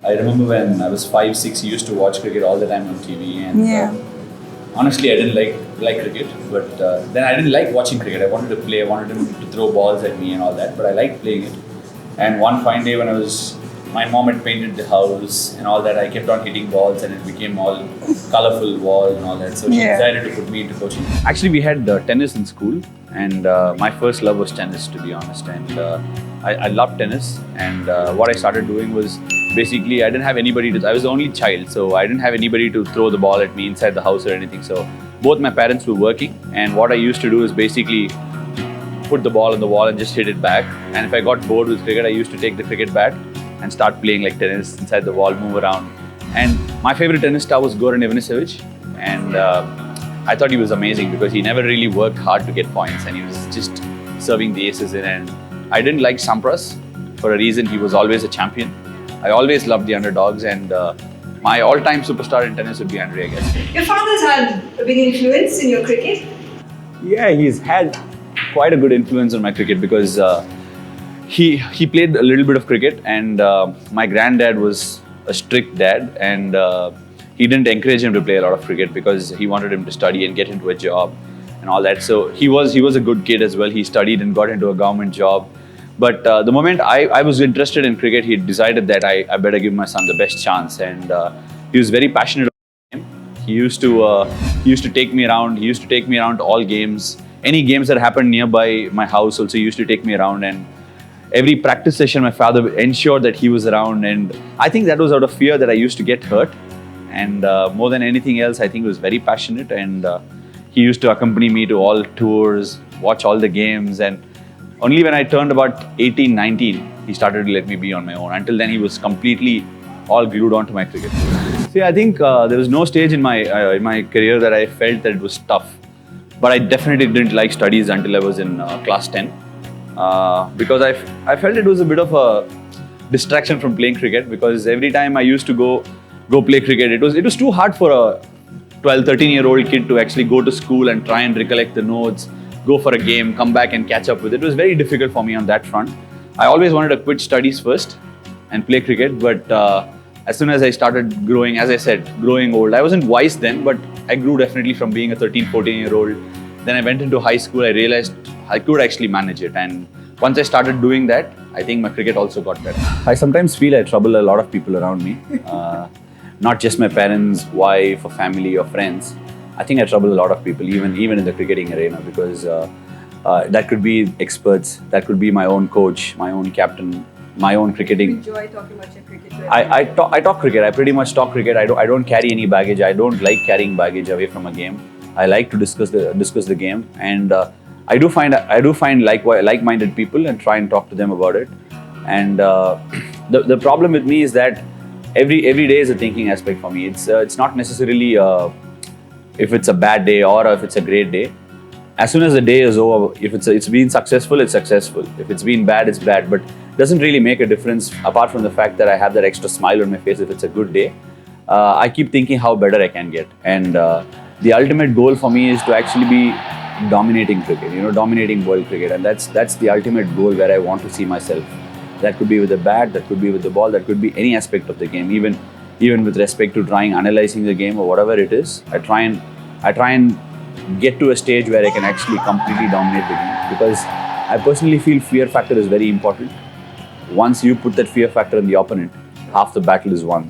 I remember when I was 5, 6, I used to watch cricket all the time on TV, and Yeah. honestly, I didn't like cricket. But then I didn't like watching cricket. I wanted to play. I wanted him to throw balls at me and all that. But I liked playing it. And one fine day when my mom had painted the house and all that. I kept on hitting balls, and it became all colorful wall and all that. So she Yeah. decided to put me into coaching. Actually, we had tennis in school, and my first love was tennis, to be honest. And I loved tennis. And what I started doing was basically I didn't have anybody to. I was the only child, so I didn't have anybody to throw the ball at me inside the house or anything. So both my parents were working, and what I used to do is basically put the ball on the wall and just hit it back. And if I got bored with cricket, I used to take the cricket bat and start playing like tennis inside the wall, move around. And my favorite tennis star was Goran Ivanisevic, and I thought he was amazing because he never really worked hard to get points, and he was just serving the aces in. And I didn't like Sampras for a reason. He was always a champion. I always loved the underdogs, and my all-time superstar in tennis would be Andre, I guess. Your father's had a big influence in your cricket. Yeah, he's had quite a good influence on my cricket because he played a little bit of cricket, and my granddad was a strict dad, and he didn't encourage him to play a lot of cricket because he wanted him to study and get into a job and all that. So he was a good kid as well. He studied and got into a government job. But the moment I was interested in cricket, he decided that I better give my son the best chance, and he was very passionate about the game. He used to take me around. He used to take me around to all games. Any games that happened nearby my house also, he used to take me around. And every practice session, my father ensured that he was around. And I think that was out of fear that I used to get hurt. And more than anything else, I think he was very passionate. And he used to accompany me to all tours, watch all the games. And only when I turned about 18, 19, he started to let me be on my own. Until then, he was completely all glued onto my cricket. See, I think there was no stage in my career that I felt that it was tough. But I definitely didn't like studies until I was in class 10. Because I felt it was a bit of a distraction from playing cricket, because every time I used to go play cricket, it was too hard for a 12, 13-year-old kid to actually go to school and try and recollect the notes, go for a game, come back and catch up with it. It was very difficult for me on that front. I always wanted to quit studies first and play cricket, but as soon as I started growing, as I said, growing old, I wasn't wise then, but I grew definitely from being a 13, 14-year-old. Then I went into high school, I realized I could actually manage it. And once I started doing that, I think my cricket also got better. I sometimes feel I trouble a lot of people around me. Not just my parents, wife, or family, or friends. I think I trouble a lot of people, even in the cricketing arena, because that could be experts, that could be my own coach, my own captain, my own cricketing. You enjoy talking about your cricket. I talk cricket. I pretty much talk cricket. I don't carry any baggage. I don't like carrying baggage away from a game. I like to discuss the game, and I do find like-minded people and try and talk to them about it. And the problem with me is that every day is a thinking aspect for me. It's not necessarily if it's a bad day or if it's a great day. As soon as the day is over, if it's been successful, it's successful. If it's been bad, it's bad. But it doesn't really make a difference apart from the fact that I have that extra smile on my face if it's a good day. I keep thinking how better I can get. And the ultimate goal for me is to actually be dominating cricket, dominating world cricket. And that's the ultimate goal where I want to see myself. That could be with the bat, that could be with the ball, that could be any aspect of the game, even with respect to analyzing the game or whatever it is. I try and get to a stage where I can actually completely dominate the game, because I personally feel fear factor is very important. Once you put that fear factor in the opponent, half the battle is won.